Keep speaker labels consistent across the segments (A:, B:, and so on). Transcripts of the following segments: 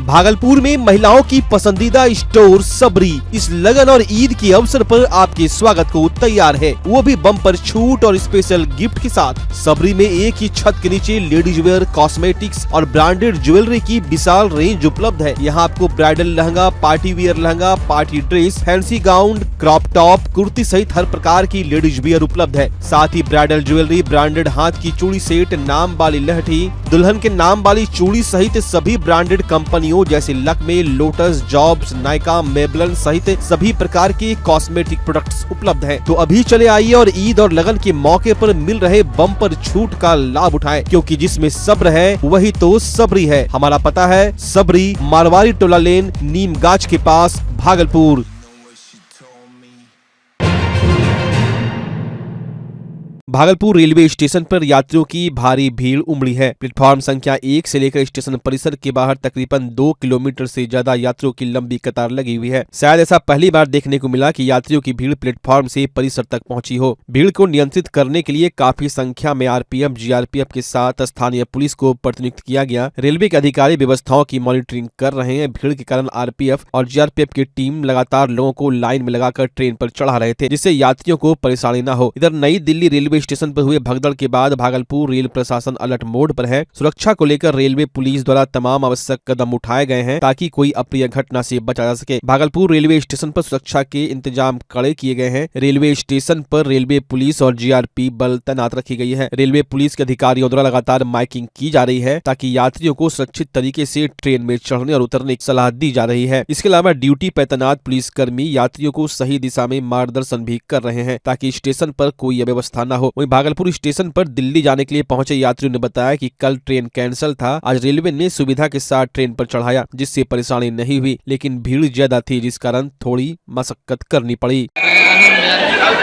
A: भागलपुर में महिलाओं की पसंदीदा स्टोर सबरी इस लगन और ईद के अवसर पर आपके स्वागत को तैयार है, वो भी बम्पर छूट और स्पेशल गिफ्ट के साथ। सबरी में एक ही छत के नीचे लेडीज वेयर, कॉस्मेटिक्स और ब्रांडेड ज्वेलरी की विशाल रेंज उपलब्ध है। यहाँ आपको bridal lehenga, party wear lehenga, party dress, fancy gown, crop top, kurti सहित हर प्रकार की लेडीज वेयर उपलब्ध है। साथ ही ब्राइडल ज्वेलरी, ब्रांडेड हाथ की चूड़ी सेट, नाम वाली लहठी, दुल्हन के नाम वाली चूड़ी सहित सभी ब्रांडेड कंपनियों जैसे लक्मे, लोटस, जॉब्स, नायका, मेबलन सहित सभी प्रकार के कॉस्मेटिक प्रोडक्ट्स उपलब्ध हैं। तो अभी चले आइए और ईद और लगन के मौके पर मिल रहे बम्पर छूट का लाभ उठाएं, क्योंकि जिसमें सब्र है वही तो सबरी है। हमारा पता है सबरी, मारवाड़ी टोला लेन, नीम गाछ के पास, भागलपुर। भागलपुर रेलवे स्टेशन पर यात्रियों की भारी भीड़ उमड़ी है। प्लेटफॉर्म संख्या 1 से लेकर स्टेशन परिसर के बाहर तकरीबन 2 किलोमीटर से ज्यादा यात्रियों की लंबी कतार लगी हुई है। शायद ऐसा पहली बार देखने को मिला कि यात्रियों की भीड़ प्लेटफॉर्म से परिसर तक पहुंची हो। भीड़ को नियंत्रित करने के लिए काफी संख्या में आरपीएफ, जीआरपीएफ के साथ स्थानीय पुलिस को प्रतिनियुक्त किया गया। रेलवे के अधिकारी व्यवस्थाओं की मॉनिटरिंग कर रहे हैं। भीड़ के कारण आरपीएफ और जीआरपीएफ की टीम लगातार लोगों को लाइन में लगाकर ट्रेन पर चढ़ा रहे थे, जिससे यात्रियों को परेशानी न हो। इधर नई दिल्ली रेलवे स्टेशन पर हुए भगदड़ के बाद भागलपुर रेल प्रशासन अलर्ट मोड पर है। सुरक्षा को लेकर रेलवे पुलिस द्वारा तमाम आवश्यक कदम उठाए गए हैं ताकि कोई अप्रिय घटना से बचा जा सके। भागलपुर रेलवे स्टेशन पर सुरक्षा के इंतजाम कड़े किए गए हैं। रेलवे स्टेशन पर रेलवे पुलिस और जीआरपी बल तैनात रखी गई है। रेलवे पुलिस के अधिकारियों द्वारा लगातार माइकिंग की जा रही है ताकि यात्रियों को सुरक्षित तरीके से ट्रेन में चढ़ने और उतरने की सलाह दी जा रही है। इसके अलावा ड्यूटी पर तैनात पुलिसकर्मी यात्रियों को सही दिशा में मार्गदर्शन भी कर रहे हैं ताकि स्टेशन पर कोई अव्यवस्था न हो। वहीं भागलपुर स्टेशन पर दिल्ली जाने के लिए पहुंचे यात्रियों ने बताया कि कल ट्रेन कैंसिल था। आज रेलवे ने सुविधा के साथ ट्रेन पर चढ़ाया, जिससे परेशानी नहीं हुई, लेकिन भीड़ ज्यादा थी, जिस कारण थोड़ी मशक्कत करनी पड़ी।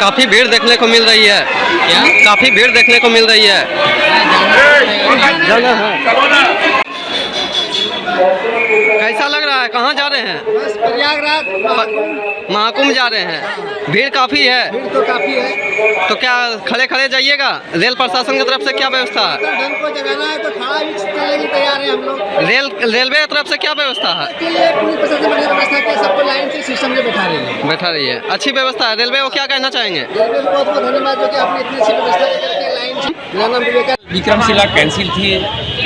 B: काफी भीड़ देखने को मिल रही है। क्या? काफी भीड़ देखने को मिल रही है। कैसा लग रहा है? कहाँ जा रहे हैं?
C: बस प्रयागराज
B: महाकुंभ जा रहे हैं। भीड़ काफी है।
C: भीड़ तो काफी है।
B: तो क्या खड़े खड़े जाइएगा? रेल प्रशासन की तरफ से क्या व्यवस्था है?
C: ढंग को जगाना है तो खड़ा भी चलने की तैयार है हम लोग।
B: रेलवे की तरफ से क्या व्यवस्था है?
C: इसके लिए पूरी प्रशासन बढ़िया व्यवस्था किया, सबको लाइन से सिस्टम में बैठा रही है।
B: अच्छी व्यवस्था है। रेलवे को क्या कहना चाहेंगे?
C: रेलवे को बहुत बहुत धन्यवाद जो कि आपने इतनी अच्छी व्यवस्था लेकर के लाइन से। मेरा नाम विवेक है।
D: विक्रमशिला कैंसिल थी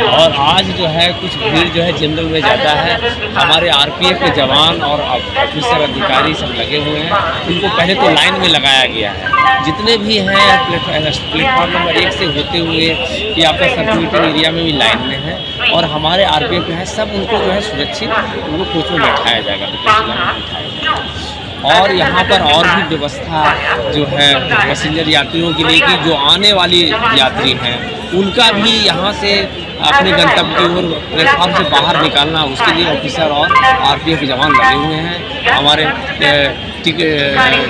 D: और आज जो है कुछ भीड़ जो है जनरल में ज़्यादा है। हमारे आरपीएफ के जवान और ऑफिसर अधिकारी सब लगे हुए हैं। इनको पहले तो लाइन में लगाया गया है। जितने भी हैं प्लेटफॉर्म नंबर 1 से होते हुए कि आपका सर्कुलेटर एरिया में भी लाइन में है और हमारे आरपीएफ जो है सब उनको जो है सुरक्षित उनको कोच में बैठाया जाएगा। और यहाँ पर और भी व्यवस्था जो है पैसेंजर यात्रियों के लिए कि जो आने वाली यात्री हैं उनका भी यहाँ से अपने गंतव्य की ओर प्लेटफॉर्म से बाहर निकालना, उसके लिए ऑफिसर और आरपीएफ के जवान लगे हुए हैं। हमारे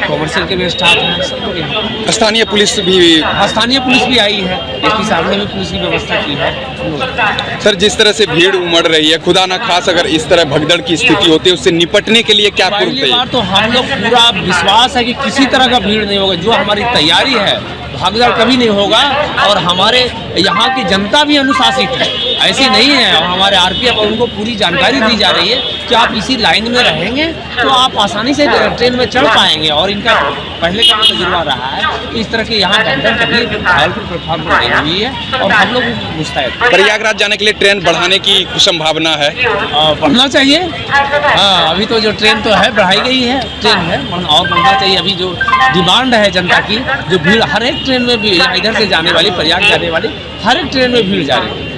D: कॉमर्शियल के भी स्टाफ हैं, सब लोग यहाँ।
E: स्थानीय पुलिस भी
D: आई है। एसपी साहब ने भी पुलिस की व्यवस्था की है।
E: सर, जिस तरह से भीड़ उमड़ रही है, खुदा ना खास अगर इस तरह भगदड़ की स्थिति होती है, उससे निपटने के लिए क्या
D: पहली बार तो हम लोग पूरा विश्वास है कि किसी तरह का भीड़ नहीं होगा। जो हमारी तैयारी है, भागदड़ कभी नहीं होगा और हमारे यहाँ की जनता भी अनुशासित है, ऐसी नहीं है। और हमारे आरपीएफ और उनको पूरी जानकारी दी जा रही है कि आप इसी लाइन में रहेंगे तो आप आसानी से ट्रेन में चढ़ पाएंगे। और इनका पहले का तजुर्बा रहा है कि इस तरह की यहाँ भगदड़ कभी भागलपुर प्लेटफॉर्म पर नहीं हुई है और हम लोग मुस्तैद।
E: प्रयागराज जाने के लिए ट्रेन बढ़ाने की संभावना है?
D: बढ़ना चाहिए। हाँ, अभी तो जो ट्रेन तो है बढ़ाई गई है, ट्रेन है और बढ़ना चाहिए। अभी जो डिमांड है जनता की, जो भीड़ हर एक ट्रेन में भी, इधर से जाने वाली, प्रयाग जाने वाली हर एक ट्रेन में भीड़ जा रही है।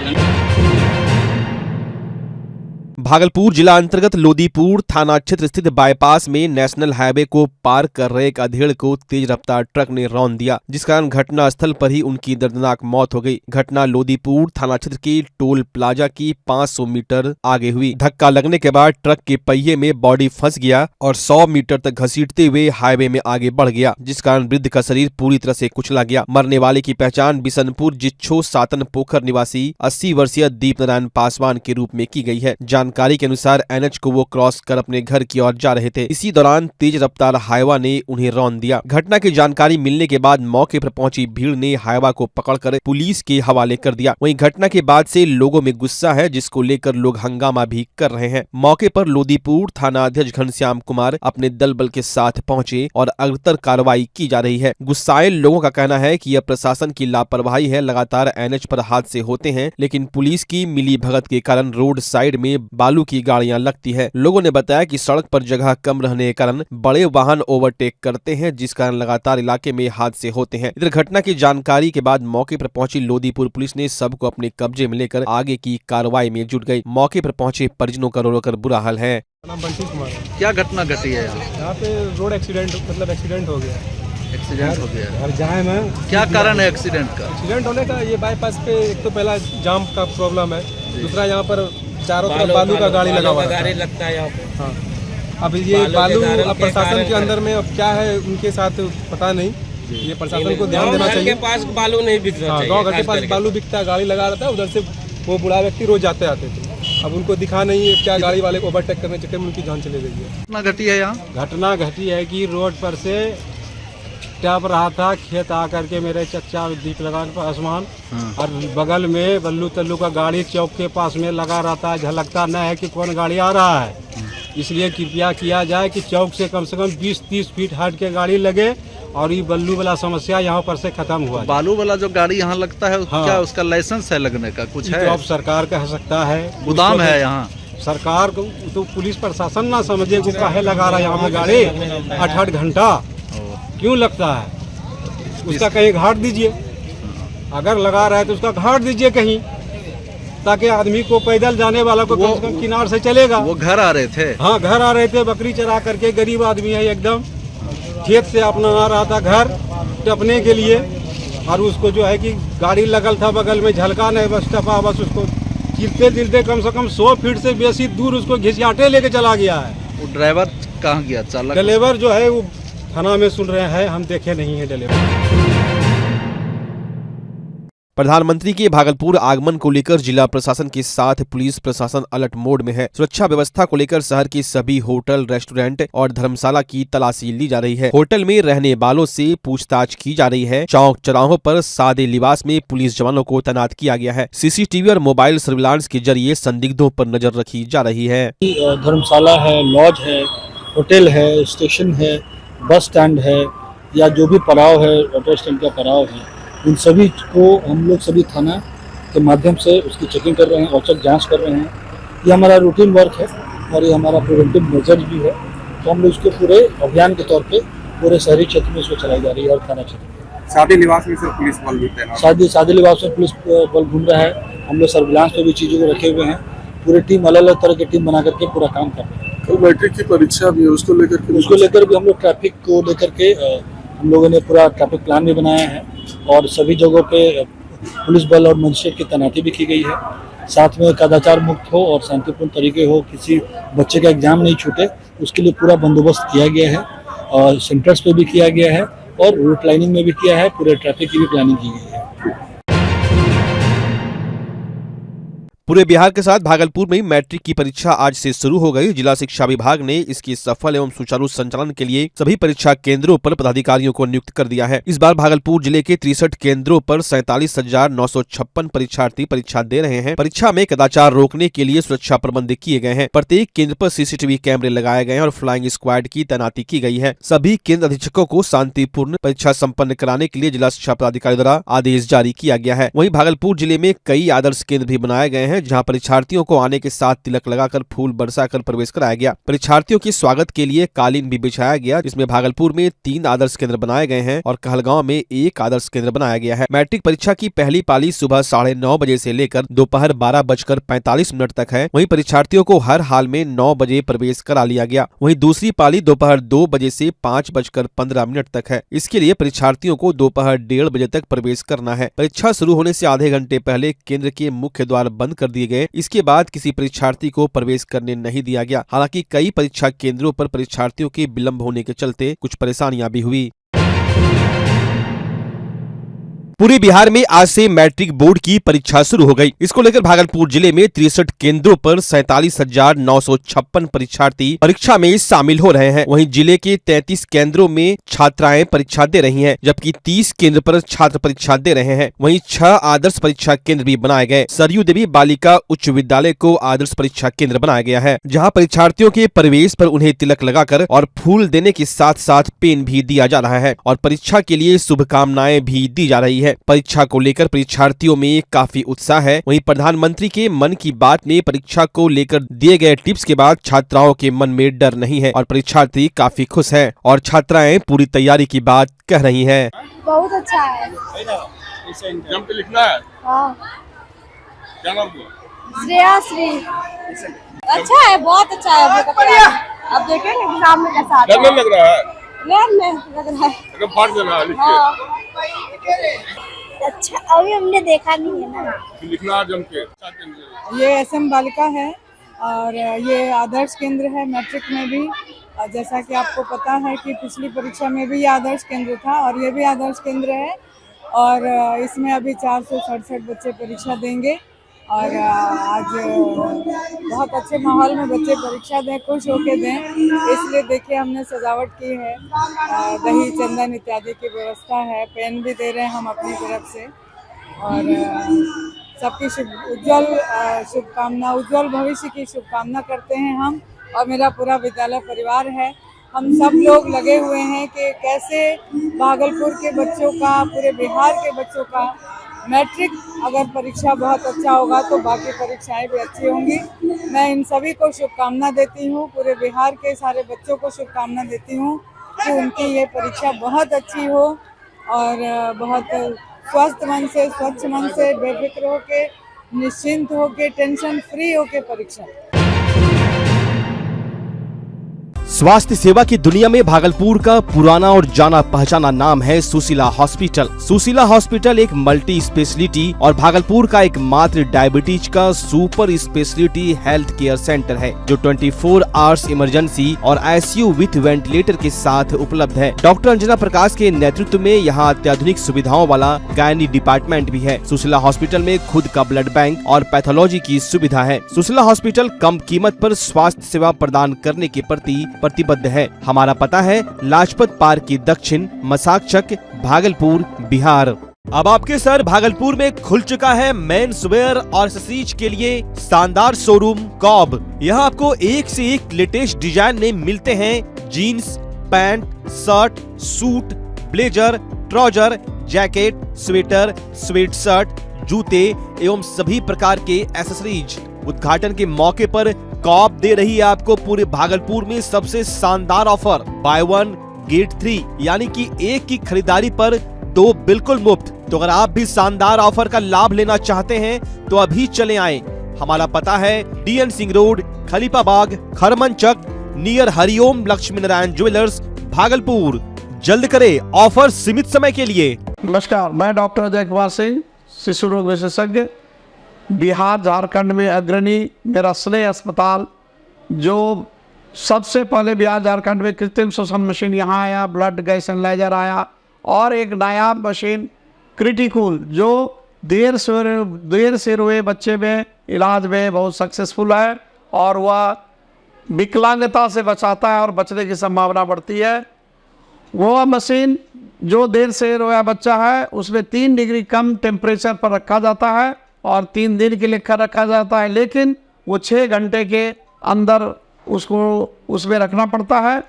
A: भागलपुर जिला अंतर्गत लोदीपुर थाना क्षेत्र स्थित बाईपास में नेशनल हाईवे को पार कर रहे एक अधेड़ को तेज रफ्तार ट्रक ने रौंद दिया, जिस कारण घटना स्थल पर ही उनकी दर्दनाक मौत हो गई। घटना लोदीपुर थाना क्षेत्र के टोल प्लाजा की 500 मीटर आगे हुई। धक्का लगने के बाद ट्रक के पहिए में बॉडी फंस गया और 100 मीटर तक घसीटते हुए हाईवे में आगे बढ़ गया, जिस कारण वृद्ध का शरीर पूरी तरह से कुचला गया। मरने वाले की पहचान बिशनपुर जिच्छो सातन पोखर निवासी 80 वर्षीय दीप नारायण पासवान के रूप में की गई है। जानकारी के अनुसार एनएच को वो क्रॉस कर अपने घर की ओर जा रहे थे। इसी दौरान तेज रफ्तार हाईवा ने उन्हें रौंद दिया। घटना की जानकारी मिलने के बाद मौके पर पहुंची भीड़ ने हाईवा को पकड़कर पुलिस के हवाले कर दिया। वहीं घटना के बाद से लोगों में गुस्सा है, जिसको लेकर लोग हंगामा भी कर रहे हैं। मौके पर लोदीपुर थाना अध्यक्ष घनश्याम कुमार अपने दल बल के साथ पहुंचे और अग्रतर कार्रवाई की जा रही है। गुस्साए लोगों का कहना है कि यह प्रशासन की लापरवाही है। लगातार एनएच पर हादसे होते हैं, लेकिन पुलिस की मिली भगत के कारण रोड साइड में बालू की गाड़ियां लगती है। लोगों ने बताया कि सड़क पर जगह कम रहने के कारण बड़े वाहन ओवरटेक करते हैं, जिस कारण लगातार इलाके में हादसे होते हैं। इधर घटना की जानकारी के बाद मौके पर पहुंची लोदीपुर पुलिस ने सबको अपने कब्जे में लेकर आगे की कार्रवाई में जुट गई। मौके पर पहुंचे परिजनों का रो रो कर बुरा हाल है।
F: नाम बंटी कुमार।
B: क्या घटना घटी है
F: यहाँ पे रोड एक्सीडेंट एक्सीडेंट हो गया।
B: एक्सीडेंट हो गया।
F: और जाए में
B: क्या कारण है एक्सीडेंट का?
F: एक्सीडेंट होने का ये बाईपास पे एक तो पहला जाम का प्रॉब्लम है, दूसरा यहाँ पर चारों तरफ बालू का गाड़ी लगा हुआ
D: लगता है यहाँ पे।
F: हाँ, अब ये बालू अब प्रशासन के अंदर में अब क्या है उनके साथ पता नहीं। ये प्रशासन को ध्यान देना चाहिए।
D: पास बालू नहीं बिकता।
F: गाँव घर के पास बालू बिकता है, गाड़ी लगा रहता है, उधर से वो बुढ़ा व्यक्ति रोज जाते आते थे। अब उनको दिखा नहीं है, क्या गाड़ी वाले को ओवरटेक करने चक्कर में उनकी जान चली गई है।
B: घटना घटी है यहाँ?
G: घटना घटी है कि रोड पर से टप रहा था, खेत आकर के मेरे चच्चा दीप लगा के आसमान और बगल में बल्लू तल्लू का गाड़ी चौक के पास में लगा रहता है, झलकता न है कि कौन गाड़ी आ रहा है। इसलिए कृपया किया जाए कि चौक से कम 20-30 फीट हट के गाड़ी लगे और ये बल्लू वाला समस्या यहाँ पर से खत्म हुआ।
B: बालू वाला जो गाड़ी यहाँ लगता है,
G: हाँ।
B: क्या उसका लाइसेंस है लगने का? कुछ है?
G: तो अब सरकार कह सकता है,
B: गोदाम है यहाँ।
G: सरकार को तो पुलिस प्रशासन ना समझे को काहे लगा रहा है यहाँ पे गाड़ी 8-8 घंटा क्यों लगता है? उसका कहीं घाट दीजिए, अगर लगा रहा है तो उसका घाट दीजिए कहीं, ताकि आदमी को पैदल जाने वाला को कम से कम किनार से चलेगा।
B: वो घर आ रहे थे?
G: हाँ, घर आ रहे थे, बकरी चरा करके, गरीब आदमी है एकदम, खेत से अपना आ रहा था घर टपने के लिए, और उसको जो है कि गाड़ी लगल था बगल में, झलका नहीं, बस टपा, बस उसको चिरते चिरते कम से कम 100 फीट से बेसी दूर उसको घिसियाटे लेके चला गया है।
B: वो ड्राइवर कहाँ गया? चालक?
G: ड्राइवर जो है वो थाना में सुन रहे हैं, हम देखे नहीं है ड्राइवर।
A: प्रधानमंत्री के भागलपुर आगमन को लेकर जिला प्रशासन के साथ पुलिस प्रशासन अलर्ट मोड में है। सुरक्षा व्यवस्था को लेकर शहर के सभी होटल, रेस्टोरेंट और धर्मशाला की तलाशी ली जा रही है। होटल में रहने वालों से पूछताछ की जा रही है। चौक चौराहों पर सादे लिबास में पुलिस जवानों को तैनात किया गया है। सीसीटीवी और मोबाइल सर्विलांस के जरिए संदिग्धों पर नजर रखी जा रही है।
H: धर्मशाला है, लॉज है, होटल है, स्टेशन है, बस स्टैंड है, या जो भी पड़ाव है, ऑटो स्टैंड का पड़ाव है, इन सभी को हम लोग सभी थाना के माध्यम से उसकी चेकिंग कर रहे हैं, औचक जांच कर रहे हैं। ये हमारा रूटीन वर्क है और ये हमारा प्रिवेंटिव मेजर भी है। तो हम लोग इसको पूरे अभियान के तौर पे पूरे शहरी क्षेत्र में इसको चलाई जा रही है और थाना क्षेत्र में।
E: सादे लिबास में सर पुलिस बल भी तैनात?
H: सादे लिबास में पुलिस बल घूम रहा है। हम लोग सर्विलांस पे भी चीज़ों को रखे हुए हैं। पूरी टीम अलग अलग तरह की टीम बना करके पूरा काम कर रहे हैं।
I: कल मैट्रिक की परीक्षा भी है, उसको लेकर
H: भी हम लोग ट्रैफिक को लेकर के हम लोगों ने पूरा ट्रैफिक प्लान भी बनाया है और सभी जगहों पे पुलिस बल और मजिस्ट्रेट की तैनाती भी की गई है। साथ में कदाचार मुक्त हो और शांतिपूर्ण तरीके हो, किसी बच्चे का एग्जाम नहीं छूटे, उसके लिए पूरा बंदोबस्त किया गया है और सेंटर्स पे भी किया गया है और रूट लाइनिंग में भी किया है। पूरे ट्रैफिक की भी प्लानिंग की गई है।
A: पूरे बिहार के साथ भागलपुर में मैट्रिक की परीक्षा आज से शुरू हो गई। जिला शिक्षा विभाग ने इसकी सफल एवं सुचारू संचालन के लिए सभी परीक्षा केंद्रों पर पदाधिकारियों को नियुक्त कर दिया है। इस बार भागलपुर जिले के 63 केंद्रों पर 47,956 परीक्षार्थी परीक्षा दे रहे हैं। परीक्षा में कदाचार रोकने के लिए सुरक्षा प्रबंध किए गए हैं। प्रत्येक केंद्र पर सीसीटीवी कैमरे लगाए गए हैं और फ्लाइंग स्क्वाड की तैनाती की गई है। सभी केंद्र अधीक्षकों को शांतिपूर्ण परीक्षा संपन्न कराने के लिए जिला शिक्षा पदाधिकारी द्वारा आदेश जारी किया गया है। वहीं भागलपुर जिले में कई आदर्श केंद्र भी बनाए गए हैं, जहां परीक्षार्थियों को आने के साथ तिलक लगाकर फूल बरसाकर प्रवेश कराया गया। परीक्षार्थियों के स्वागत के लिए कालीन भी बिछाया गया, जिसमें भागलपुर में 3 आदर्श केंद्र बनाए गए हैं और कहलगांव में 1 आदर्श केंद्र बनाया गया है। मैट्रिक परीक्षा की पहली पाली सुबह 9:30 बजे से लेकर दोपहर 12:45 तक है। वहीं परीक्षार्थियों को हर हाल में 9 बजे प्रवेश करा लिया गया। वहीं दूसरी पाली दोपहर 2 बजे से 5:15 तक है। इसके लिए परीक्षार्थियों को दोपहर 1:30 बजे तक प्रवेश करना है। परीक्षा शुरू होने से आधे घंटे पहले केंद्र के मुख्य द्वार बंद कर दिए गए। इसके बाद किसी परीक्षार्थी को प्रवेश करने नहीं दिया गया। हालांकि कई परीक्षा केंद्रों पर परीक्षार्थियों के विलंब होने के चलते कुछ परेशानियां भी हुई। पूरे बिहार में आज से मैट्रिक बोर्ड की परीक्षा शुरू हो गई। इसको लेकर भागलपुर जिले में 63 केंद्रों पर 47,956 परीक्षार्थी परीक्षा में शामिल हो रहे हैं। वहीं जिले के 33 केंद्रों में छात्राएं परीक्षा दे रही हैं, जबकि 30 केंद्र पर छात्र परीक्षा दे रहे हैं। वहीं 6 आदर्श परीक्षा केंद्र भी बनाए गए। सरयू देवी बालिका उच्च विद्यालय को आदर्श परीक्षा केंद्र बनाया गया है, जहाँ परीक्षार्थियों के प्रवेश पर उन्हें तिलक लगाकर और फूल देने के साथ साथ पेन भी दिया जा रहा है और परीक्षा के लिए शुभकामनाएं भी दी जा रही है। परीक्षा को लेकर परीक्षार्थियों में काफी उत्साह है। वहीं प्रधानमंत्री के मन की बात में परीक्षा को लेकर दिए गए टिप्स के बाद छात्राओं के मन में डर नहीं है और परीक्षार्थी काफी खुश हैं और छात्राएं पूरी तैयारी की बात कह रही हैं।
J: बहुत अच्छा है।
E: जम के लिखना है।
J: हाँ।
E: क्या नाम हुआ?
J: श्रेया श्री। अच्छा है, बहुत अच्छा है। अब देखेंगे एग्जाम में कैसा आता है।
E: डर लग रहा है?
J: लग रहा है।
E: अगर फाड़ देना है लिख के।
J: हाँ। अच्छा, अभी हमने देखा नहीं है ना।
E: लिखना जम के।
K: ये SM बालिका है और ये आदर्श केंद्र है मैट्रिक में भी। और जैसा कि आपको पता है कि पिछली परीक्षा में भी ये आदर्श केंद्र था और ये भी आदर्श केंद्र है और इसमें अभी 467 बच्चे परीक्षा देंगे और आज बहुत अच्छे माहौल में बच्चे परीक्षा दें, खुश होके दें, इसलिए देखिए हमने सजावट की है। दही चंदन इत्यादि की व्यवस्था है, पेन भी दे रहे हैं हम अपनी तरफ से और सबकी शुभकामना, उज्जवल भविष्य की शुभकामना करते हैं हम और मेरा पूरा विद्यालय परिवार है। हम सब लोग लगे हुए हैं कि कैसे भागलपुर के बच्चों का, पूरे बिहार के बच्चों का मैट्रिक अगर परीक्षा बहुत अच्छा होगा तो बाकी परीक्षाएं भी अच्छी होंगी। मैं इन सभी को शुभकामना देती हूँ, पूरे बिहार के सारे बच्चों को शुभकामना देती हूँ कि उनकी ये परीक्षा बहुत अच्छी हो और बहुत स्वस्थ मन से, स्वच्छ मन से, बेफिक्र होके, निश्चिंत होके, टेंशन फ्री होके परीक्षा।
A: स्वास्थ्य सेवा की दुनिया में भागलपुर का पुराना और जाना पहचाना नाम है सुशीला हॉस्पिटल। सुशीला हॉस्पिटल एक मल्टी स्पेशलिटी और भागलपुर का एकमात्र डायबिटीज का super speciality health care centre है, जो 24 आवर्स इमरजेंसी और ICU विथ वेंटिलेटर के साथ उपलब्ध है। डॉक्टर अंजना प्रकाश के नेतृत्व में यहाँ अत्याधुनिक सुविधाओं वाला गायनी डिपार्टमेंट भी है। सुशीला हॉस्पिटल में खुद का ब्लड बैंक और पैथोलॉजी की सुविधा है। सुशीला हॉस्पिटल कम कीमत पर स्वास्थ्य सेवा प्रदान करने के प्रति प्रतिबद्ध है। हमारा पता है लाजपत पार्क की दक्षिण, मसाकचक, भागलपुर, बिहार। अब आपके सर भागलपुर में खुल चुका है मेंस वेयर और एक्सेसरीज के लिए शानदार शोरूम कॉब। यहाँ आपको एक से एक लेटेस्ट डिजाइन में मिलते हैं jeans, pants, shirt, suit, blazer, trouser, jacket, sweater, sweat shirt, जूते एवं सभी प्रकार के एक्सेसरीज। उद्घाटन के मौके पर कॉब दे रही है आपको पूरे भागलपुर में सबसे शानदार ऑफर, बाय 1 गेट 3, यानी कि एक की खरीदारी पर 2 बिल्कुल मुफ्त। तो अगर आप भी शानदार ऑफर का लाभ लेना चाहते हैं तो अभी चले आएं। हमारा पता है DN Singh road, Khalifabagh, Kharmanchak, near Hariom Lakshmi Narayan jewellers, Bhagalpur. जल्द करें, ऑफर सीमित समय के लिए।
L: नमस्कार, मैं डॉक्टर अजय कुमार सिंह, शिशु रोग विशेषज्ञ, बिहार झारखंड में अग्रणी मेरा स्नेह अस्पताल, जो सबसे पहले बिहार झारखंड में कृत्रिम श्वसन मशीन यहाँ आया, ब्लड गैस एनालाइजर आया और एक नायाब मशीन क्रिटिकल जो देर से रोए बच्चे में इलाज में बहुत सक्सेसफुल है और वह विकलांगता से बचाता है और बचने की संभावना बढ़ती है। वह मशीन जो देर से रोया बच्चा है उसमें 3 डिग्री कम टेम्परेचर पर रखा जाता है और 3 दिन के लिए रखा जाता है, लेकिन वो 6 घंटे के अंदर उसको उसमें रखना पड़ता है।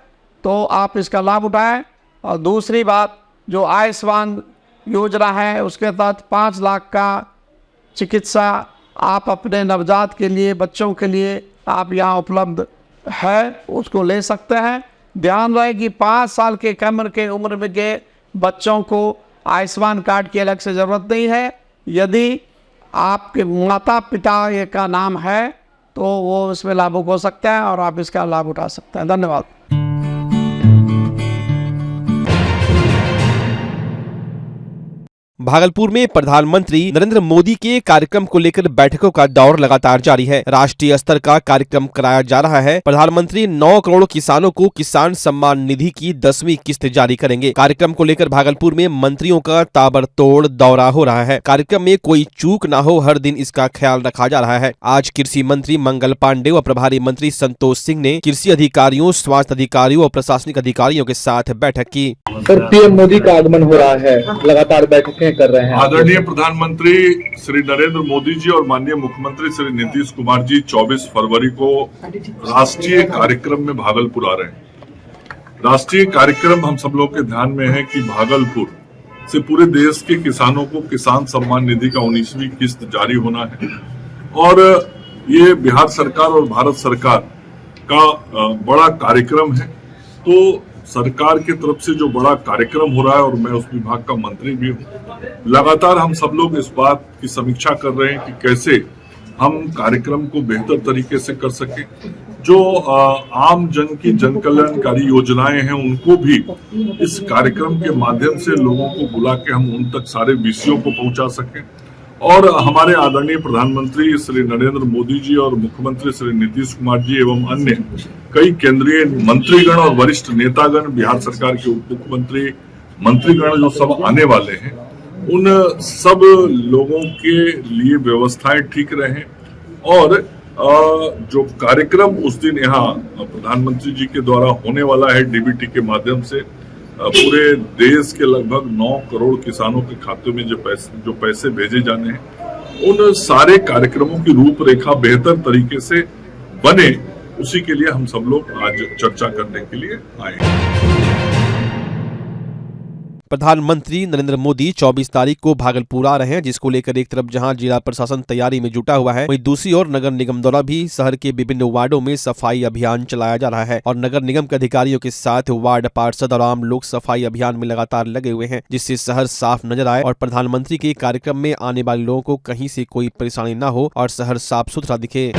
L: तो आप इसका लाभ उठाएं। और दूसरी बात, जो आयुष्मान योजना है उसके तहत 5 लाख का चिकित्सा आप अपने नवजात के लिए, बच्चों के लिए आप यहाँ उपलब्ध है, उसको ले सकते हैं। ध्यान रहे कि 5 साल के कम के उम्र में के बच्चों को आयुष्मान कार्ड की अलग से ज़रूरत नहीं है। यदि आपके माता पिता का नाम है तो वो इसमें लाभुक हो सकता है और आप इसका लाभ उठा सकते हैं। धन्यवाद।
A: भागलपुर में प्रधानमंत्री नरेंद्र मोदी के कार्यक्रम को लेकर बैठकों का दौर लगातार जारी है। राष्ट्रीय स्तर का कार्यक्रम कराया जा रहा है। प्रधानमंत्री 9 करोड़ किसानों को किसान सम्मान निधि की 10वीं किस्त जारी करेंगे। कार्यक्रम को लेकर भागलपुर में मंत्रियों का ताबड़तोड़ दौरा हो रहा है। कार्यक्रम में कोई चूक न हो, हर दिन इसका ख्याल रखा जा रहा है। आज कृषि मंत्री मंगल पांडे व प्रभारी मंत्री संतोष सिंह ने कृषि अधिकारियों, स्वास्थ्य अधिकारियों और प्रशासनिक अधिकारियों के साथ बैठक की।
M: सर, पीएम मोदी का आगमन हो रहा है, लगातार बैठकें कर रहे हैं।
I: आदरणीय प्रधानमंत्री श्री नरेंद्र मोदी जी और माननीय मुख्यमंत्री श्री नीतीश कुमार जी 24 फरवरी को राष्ट्रीय कार्यक्रम में भागलपुर आ रहे हैं। राष्ट्रीय कार्यक्रम हम सब लोग के ध्यान में है कि भागलपुर से पूरे देश के किसानों को किसान सम्मान निधि का 19वीं किस्त जारी होना है और ये बिहार सरकार और भारत सरकार का बड़ा कार्यक्रम है। तो सरकार की तरफ से जो बड़ा कार्यक्रम हो रहा है और मैं उस विभाग का मंत्री भी हूँ, लगातार हम सब लोग इस बात की समीक्षा कर रहे हैं कि कैसे हम कार्यक्रम को बेहतर तरीके से कर सके। जो आम जन की जन कल्याणकारी योजनाएं हैं उनको भी इस कार्यक्रम के माध्यम से लोगों को बुला के हम उन तक सारे विषयों को पहुंचा सकें। और हमारे आदरणीय प्रधानमंत्री श्री नरेंद्र मोदी जी और मुख्यमंत्री श्री नीतीश कुमार जी एवं अन्य कई केंद्रीय मंत्रीगण और वरिष्ठ नेतागण, बिहार सरकार के उप मुख्यमंत्री, मंत्रीगण जो सब आने वाले हैं, उन सब लोगों के लिए व्यवस्थाएं ठीक रहें और जो कार्यक्रम उस दिन यहाँ प्रधानमंत्री जी के द्वारा होने वाला है डीबीटी के माध्यम से, पूरे देश के लगभग 9 करोड़ किसानों के खातों में जो पैसे भेजे जाने हैं, उन सारे कार्यक्रमों की रूपरेखा बेहतर तरीके से बने, उसी के लिए हम सब लोग आज चर्चा करने के लिए आए हैं।
A: प्रधानमंत्री नरेंद्र मोदी 24 तारीख को भागलपुर आ रहे हैं, जिसको लेकर एक तरफ जहां जिला प्रशासन तैयारी में जुटा हुआ है, वहीं दूसरी ओर नगर निगम द्वारा भी शहर के विभिन्न वार्डों में सफाई अभियान चलाया जा रहा है और नगर निगम के अधिकारियों के साथ वार्ड पार्षद और आम लोग सफाई अभियान में लगातार लगे हुए हैं, जिससे शहर साफ नजर आए और प्रधानमंत्री के कार्यक्रम में आने वाले लोगों को कहीं से कोई परेशानी न हो और शहर साफ सुथरा दिखे।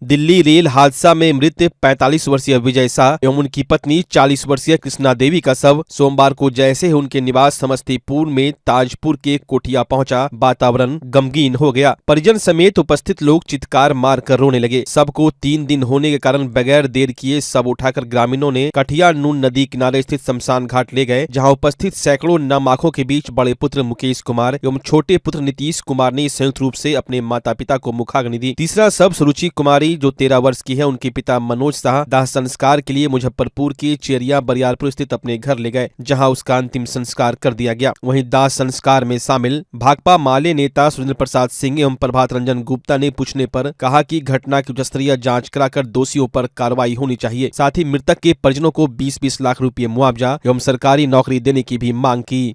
A: दिल्ली रेल हादसा में मृत 45 वर्षीय विजय शाह एवं उनकी पत्नी 40 वर्षीय कृष्णा देवी का शव सोमवार को जैसे ही उनके निवास समस्तीपुर में ताजपुर के कोठिया पहुंचा, वातावरण गमगीन हो गया। परिजन समेत उपस्थित लोग चित्कार मारकर रोने लगे। शव को 3 दिन होने के कारण बगैर देर किए शव उठाकर ग्रामीणों ने कठिया नून नदी किनारे स्थित शमशान घाट ले गए, जहाँ उपस्थित सैकड़ों नम आंखों के बीच बड़े पुत्र मुकेश कुमार एवं छोटे पुत्र नीतीश कुमार ने संयुक्त रूप से अपने माता पिता को मुखाग्नि दी। तीसरा शव सुरुचि कुमारी जो 13 वर्ष की है, उनके पिता मनोज शाह दाह संस्कार के लिए मुजफ्फरपुर के चेरिया बरियारपुर स्थित अपने घर ले गए, जहां उसका अंतिम संस्कार कर दिया गया। वहीं दाह संस्कार में शामिल भाकपा माले नेता सुरेंद्र प्रसाद सिंह एवं प्रभात रंजन गुप्ता ने पूछने पर कहा कि घटना की उच्चस्तरीय जांच कराकर दोषियों पर कार्रवाई होनी चाहिए। साथ ही मृतक के परिजनों को 20-20 लाख रुपए मुआवजा एवं सरकारी नौकरी देने की भी मांग की।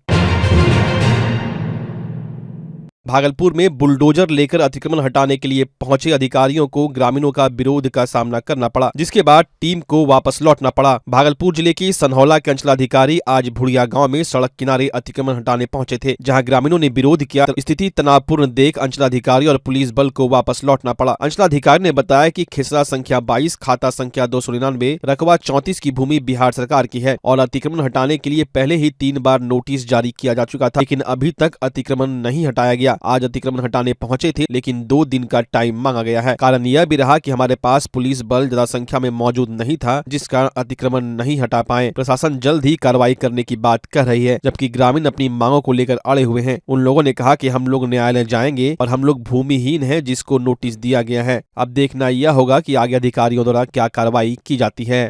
A: भागलपुर में बुलडोजर लेकर अतिक्रमण हटाने के लिए पहुंचे अधिकारियों को ग्रामीणों का विरोध का सामना करना पड़ा, जिसके बाद टीम को वापस लौटना पड़ा। भागलपुर जिले के सनहौला के अंचलाधिकारी आज भुड़िया गांव में सड़क किनारे अतिक्रमण हटाने पहुंचे थे, जहां ग्रामीणों ने विरोध किया। स्थिति तनावपूर्ण देख अंचलाधिकारी और पुलिस बल को वापस लौटना पड़ा। अंचलाधिकारी ने बताया कि खेसरा संख्या 22, खाता संख्या 299, रकबा 34 की भूमि बिहार सरकार की है और अतिक्रमण हटाने के लिए पहले ही 3 बार नोटिस जारी किया जा चुका था, लेकिन अभी तक अतिक्रमण नहीं हटाया गया। आज अतिक्रमण हटाने पहुंचे थे, लेकिन 2 दिन का टाइम मांगा गया है। कारण यह भी रहा कि हमारे पास पुलिस बल ज्यादा संख्या में मौजूद नहीं था, जिस कारण अतिक्रमण नहीं हटा पाए। प्रशासन जल्द ही कार्रवाई करने की बात कह रही है, जबकि ग्रामीण अपनी मांगों को लेकर अड़े हुए हैं। उन लोगों ने कहा कि हम लोग न्यायालय जाएंगे और हम लोग भूमिहीन हैं, जिसको नोटिस दिया गया है। अब देखना यह होगा कि आगे अधिकारियों द्वारा क्या कार्रवाई की जाती है।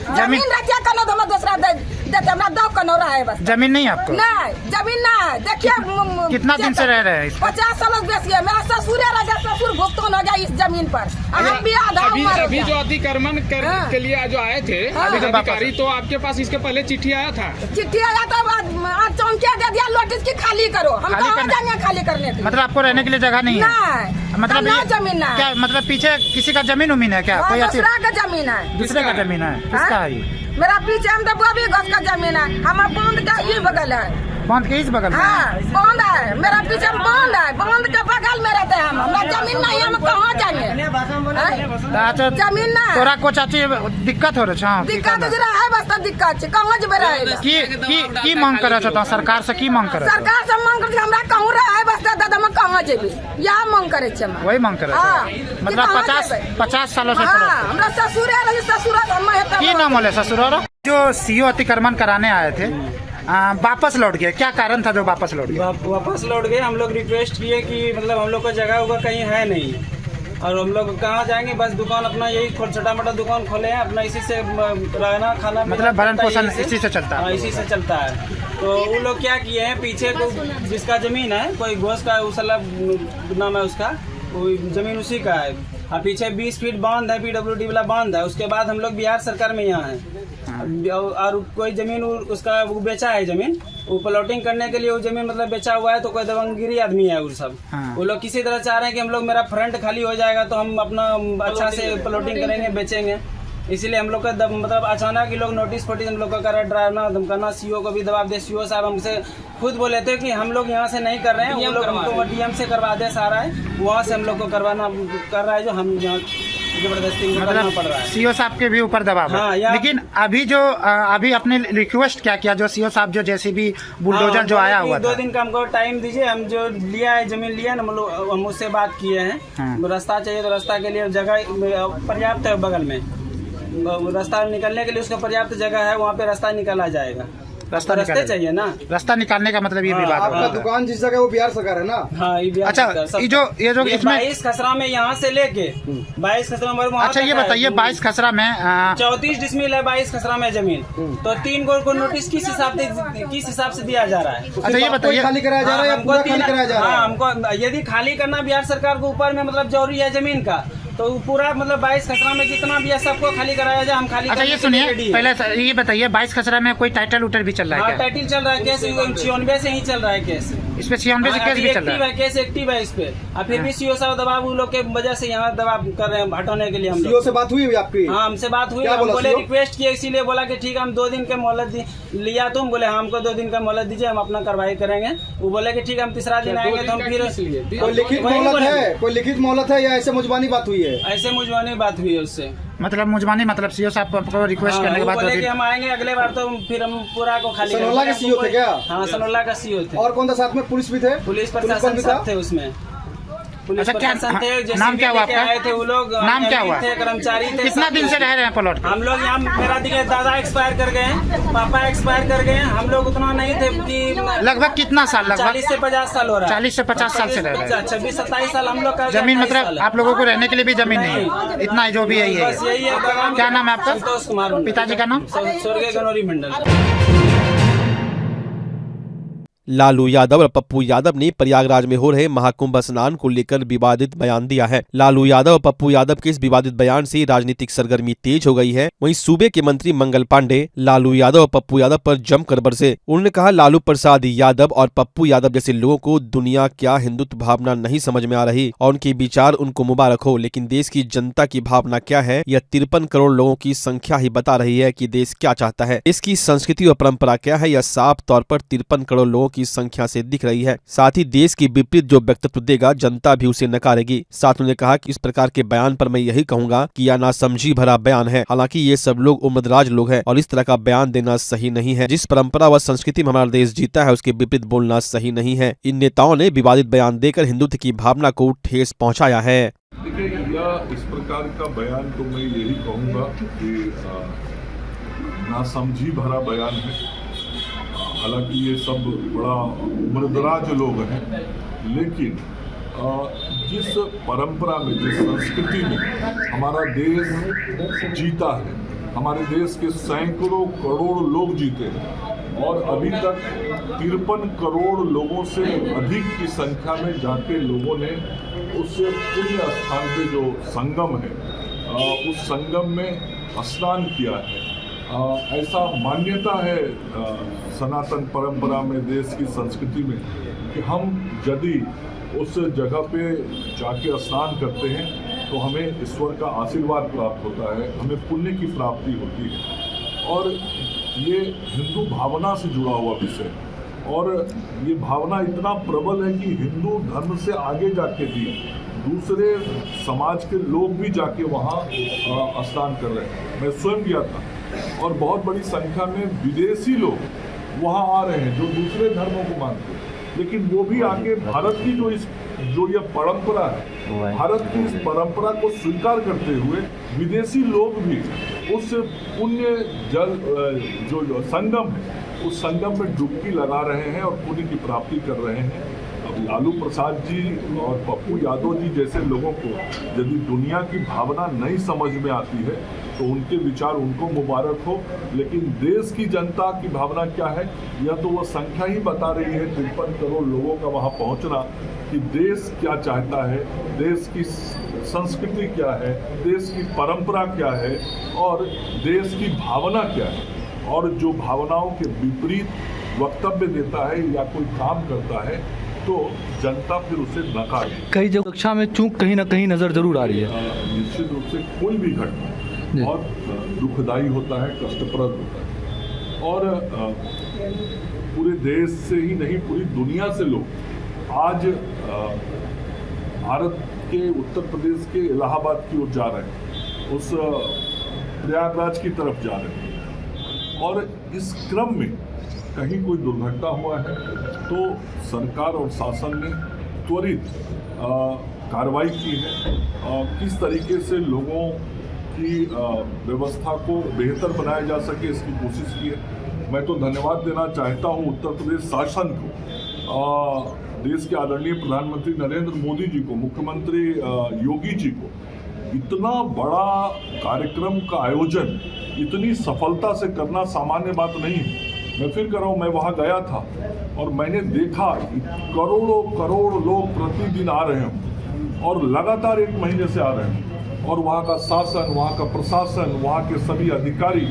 J: जमीन रखिए कल हम दूसरा देते हमरा दो कनौरा है बस। जमीन नहीं आपको? नहीं, जमीन नहीं। देखिए
C: कितना दिन से रह रहे हैं?
J: 50 साल से बेसी है। मेरा ससुर है, ससुर भुगतान हो गया इस जमीन पर। हम भी आधा
C: अभी जो अतिक्रमण के लिए जो आए थे अधिकारी, तो आपके पास इसके पहले चिट्ठी आया था?
J: चिट्ठी आया था, चौंकिया दे दिया नोटिस की खाली करो। हम कहाँ जाएंगे खाली करने के?
C: मतलब आपको रहने के लिए जगह नहीं है?
J: मतलब जमीन है
C: क्या? मतलब पीछे किसी का जमीन उमीन है क्या? कोई
J: दूसरा का जमीन है?
C: दूसरे का जमीन है? किसका है?
J: मेरा पीछे हम तो बॉबी गस का जमीन है। हमारा बंद का ये बगल है।
C: बंद के इस बगल में?
J: हाँ, बंद है। मेरा पीछे बंद है, बंद के बगल में रहते हैं हम। हमारा जमीन नहीं है, हम कहाँ जाएंगे? जमीन ना
N: तोरा को चाची दिक्कत हो रहा है?
J: दिक्कत जरा है, बस तो दिक्कत है, कहाँ जबे रहेगा?
N: की मांग करे छो सरकार से? की मांग करे?
J: सरकार से मांग करते हमरा कहूँ रहा है, बस दादा में कहाँ जेबी, यहाँ मांग करे छे।
N: वही मांग करे? मतलब 50 सालों से?
J: हमरा ससुर है, ससुर
N: की नाम होले ससुर? जो सीओ अतिक्रमण कराने आए थे वापस लौट गए, क्या कारण था जो वापस लौट गए?
O: वापस लौट गए। हम लोग रिक्वेस्ट किए कि मतलब हम लोग का जगह होगा कहीं है नहीं, और हम लोग कहाँ जाएंगे, बस दुकान अपना यही छोटा मोटा दुकान खोले हैं अपना, इसी से रहना खाना मतलब
N: भरण पोषण इसी से चलता है?
O: इसी से चलता है। तो वो लोग क्या किए हैं, पीछे को जिसका जमीन है, कोई घोष का उसला नाम है उसका, वो जमीन उसी का है, और पीछे 20 फीट बांध है, PWD वाला बांध है। उसके बाद हम लोग बिहार सरकार में यहाँ है, और कोई जमीन उसका वो बेचा है जमीन, वो प्लॉटिंग करने के लिए वो जमीन मतलब बेचा हुआ है। तो कोई दबंगगिरी आदमी है वो सब, वो लोग किसी तरह चाह रहे हैं कि हम लोग मेरा फ्रंट खाली हो जाएगा तो हम अपना अच्छा से प्लॉटिंग करेंगे, बेचेंगे। इसीलिए हम लोग का मतलब अचानक लोग नोटिस फोटिस हम लोग का कर डराना धमकाना, सीओ को भी दबाव दे। सीओ साहब हमसे खुद बोले थे कि हम लोग यहाँ से नहीं कर रहे हैं, वो लोग हमको डीएम से करवा दे सारा है, वहाँ से हम लोग को करवाना कर रहा है, जो हम यहाँ जबरदस्ती करना पड़ रहा है।
N: सीओ साहब के भी ऊपर दबाव है। लेकिन अभी अपने रिक्वेस्ट क्या किया जो सीओ साहब जो जेसीबी बुलडोजर जो आया हुआ
O: 2 दिन का हमको टाइम दीजिए, हम जो लिया है जमीन लिया ना, हम उससे बात किए हैं। रास्ता चाहिए तो रास्ता के लिए जगह पर्याप्त है, बगल में रास्ता निकलने के लिए उसका पर्याप्त जगह है, वहाँ पे रास्ता निकाला जाएगा। रास्ते चाहिए ना,
N: रास्ता निकालने का मतलब ये भी बात है।
F: आपका दुकान जिस जगह वो बिहार सरकार है ना?
O: हाँ, ये बिहार सरकार।
N: अच्छा, ये जो इसमें
O: 22 खसरा में यहाँ से लेके 22 खसरा में,
N: अच्छा ये बताइए 22 खसरा में
O: 34 डिसमिल है 22 खसरा में जमीन, तो 3 को नोटिस किस हिसाब से दिया जा रहा है?
N: अच्छा ये बताइए,
F: खाली कराया जा रहा है या पूरा खाली कराया जा रहा है?
O: हमको यदि खाली करना बिहार सरकार को ऊपर में मतलब जरूरी है जमीन का, तो पूरा मतलब 22 खसरा में जितना भी है सबको खाली कराया जाए, हम खाली।
N: अच्छा ये सुनिए, पहले ये बताइए 22 खसरा में कोई टाइटल उटर भी चल रहा है?
O: हाँ, टाइटल चल रहा है, केस 96 से ही चल रहा है केस,
N: इस पे 96 से केस भी चल रहा है,
O: केस एक्टिव है इस पे। और फिर भी सीओ साहब दबाव उन लोग के वजह से यहाँ दबाव कर रहे हैं हटाने के लिए। हम
F: सीओ से बात हुई आपकी?
O: हाँ, हमसे बात हुई, हम बोले रिक्वेस्ट किए, इसीलिए बोला कि ठीक है हम 2 दिन का मोहलत लिया, तुम बोले हाँ हमको 2 दिन का मोहलत दीजिए, हम अपना कार्रवाई करेंगे। वो बोले कि ठीक है हम तीसरा दिन आएंगे, तो हम फिर
F: कोई लिखित मोहलत है? कोई लिखित मोहलत है या ऐसे मुजबानी बात हुई है?
O: ऐसे मुजबानी बात हुई है उससे,
N: मतलब मुजबानी मतलब सीओ साहब को रिक्वेस्ट करने के बाद
O: बोले कि हम आएंगे अगले बार, तो फिर हम पूरा को खाली।
F: सनोला के सीओ थे क्या?
O: हाँ, सनोला का सीओ थे।
F: और कौन था साथ में? पुलिस भी थे?
O: पुलिस प्रशासन सब थे उसमें।
N: अच्छा क्या नाम क्या हुआ आपका?
O: आए थे वो लोग,
N: नाम क्या हुआ?
O: कर्मचारी थे।
N: कितना दिन से रह रहे हैं प्लॉट?
O: हम लोग यहाँ, मेरा दिखे दादा एक्सपायर कर गए, पापा एक्सपायर कर गए, हम लोग उतना नहीं थे कि
N: लगभग कितना साल? लगभग
O: 40 से 50 साल हो रहा है।
N: 40 से 50 साल से रह रहे हैं।
O: 26-27 साल हम लोग का
N: जमीन, मतलब आप लोगों को रहने के लिए भी जमीन नहीं है? इतना जो भी है यही है। क्या नाम है आपका?
O: संतोष कुमार।
N: पिताजी का नाम?
O: स्वर्गीय गनौरी मंडल।
A: लालू यादव और पप्पू यादव ने प्रयागराज में हो रहे महाकुंभ स्नान को लेकर विवादित बयान दिया है। लालू यादव और पप्पू यादव के इस विवादित बयान से राजनीतिक सरगर्मी तेज हो गई है। वहीं सूबे के मंत्री मंगल पांडे लालू यादव और पप्पू यादव पर जमकर बरसे। उन्होंने कहा, लालू प्रसाद यादव और पप्पू यादव जैसे लोगों को दुनिया क्या हिंदुत्व भावना नहीं समझ में आ रही, और उनके विचार उनको मुबारक हो, लेकिन देश की जनता की भावना क्या है यह 53 करोड़ लोगों की संख्या ही बता रही है कि देश क्या चाहता है। इसकी संस्कृति और परंपरा क्या है यह साफ तौर पर 53 करोड़ लोगों की संख्या से दिख रही है। साथ ही देश की विपरीत जो व्यक्तित्व देगा जनता भी उसे नकारेगी। साथ उन्होंने कहा कि इस प्रकार के बयान पर मैं यही कहूंगा कि यह नासमझी भरा बयान है। हालांकि ये सब लोग उम्रदराज लोग हैं और इस तरह का बयान देना सही नहीं है। जिस परंपरा व संस्कृति में हमारा देश जीता है उसके विपरीत बोलना सही नहीं है। इन नेताओं ने विवादित बयान देकर हिंदुत्व की भावना को ठेस पहुँचाया है।
I: देखिए, यह इस प्रकार का बयान तो मैं यही कहूँगा कि नासमझी भरा बयान है। हालांकि ये सब बड़ा उम्रदराज लोग हैं, लेकिन जिस परंपरा में, जिस संस्कृति में हमारा देश जीता है, हमारे देश के सैकड़ों करोड़ लोग जीते हैं और अभी तक 53 करोड़ लोगों से अधिक की संख्या में जाके लोगों ने उस पुण्य स्थान पे जो संगम है, उस संगम में स्नान किया है। ऐसा मान्यता है सनातन परंपरा में, देश की संस्कृति में, कि हम यदि उस जगह पे जाके स्नान करते हैं तो हमें ईश्वर का आशीर्वाद प्राप्त होता है, हमें पुण्य की प्राप्ति होती है। और ये हिंदू भावना से जुड़ा हुआ विषय, और ये भावना इतना प्रबल है कि हिंदू धर्म से आगे जाके भी दूसरे समाज के लोग भी जाके वहाँ स्नान कर रहे हैं। मैं स्वयं गया था और बहुत बड़ी संख्या में विदेशी लोग वहाँ आ रहे हैं जो दूसरे धर्मों को मानते हैं, लेकिन वो भी आके भारत की जो यह परंपरा है, भारत की इस परंपरा को स्वीकार करते हुए विदेशी लोग भी उस पुण्य जल जो संगम है उस संगम में डुबकी लगा रहे हैं और पुण्य की प्राप्ति कर रहे हैं। अब लालू प्रसाद जी और पप्पू यादव जी जैसे लोगों को यदि दुनिया की भावना नहीं समझ में आती है तो उनके विचार उनको मुबारक हो, लेकिन देश की जनता की भावना क्या है यह तो वह संख्या ही बता रही है। 53 करोड़ लोगों का वहाँ पहुँचना कि देश क्या चाहता है, देश की संस्कृति क्या है, देश की परंपरा क्या है और देश की भावना क्या है, और जो भावनाओं के विपरीत वक्तव्य देता है या कोई काम करता है तो जनता फिर उसे नकार।
M: कई जगह सुरक्षा में चूक कहीं ना कहीं नजर जरूर आ रही है।
I: निश्चित रूप से कोई भी घटना बहुत दुखदाई होता है, कष्टप्रद होता है और पूरे देश से ही नहीं पूरी दुनिया से लोग आज भारत के उत्तर प्रदेश के इलाहाबाद की ओर जा रहे हैं, उस प्रयागराज की तरफ जा रहे हैं और इस क्रम में कहीं कोई दुर्घटना हुआ है तो सरकार और शासन ने त्वरित कार्रवाई की है। किस तरीके से लोगों की व्यवस्था को बेहतर बनाया जा सके इसकी कोशिश की है। मैं तो धन्यवाद देना चाहता हूं उत्तर प्रदेश शासन को, देश के आदरणीय प्रधानमंत्री नरेंद्र मोदी जी को, मुख्यमंत्री योगी जी को। इतना बड़ा कार्यक्रम का आयोजन इतनी सफलता से करना सामान्य बात नहीं है। मैं फिर कह रहा हूँ, मैं वहाँ गया था और मैंने देखा करोड़ों करोड़ लोग प्रतिदिन आ रहे हैं और लगातार 1 महीने से आ रहे हैं और वहाँ का शासन, वहाँ का प्रशासन, वहाँ के सभी अधिकारी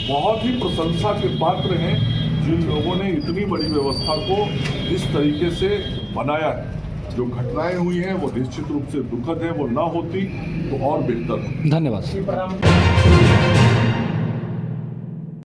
I: बहुत ही प्रशंसा के पात्र हैं जिन लोगों ने इतनी बड़ी व्यवस्था को इस तरीके से बनाया है। जो घटनाएं हुई हैं वो निश्चित रूप से दुखद है, वो ना होती तो और बेहतर।
M: धन्यवाद।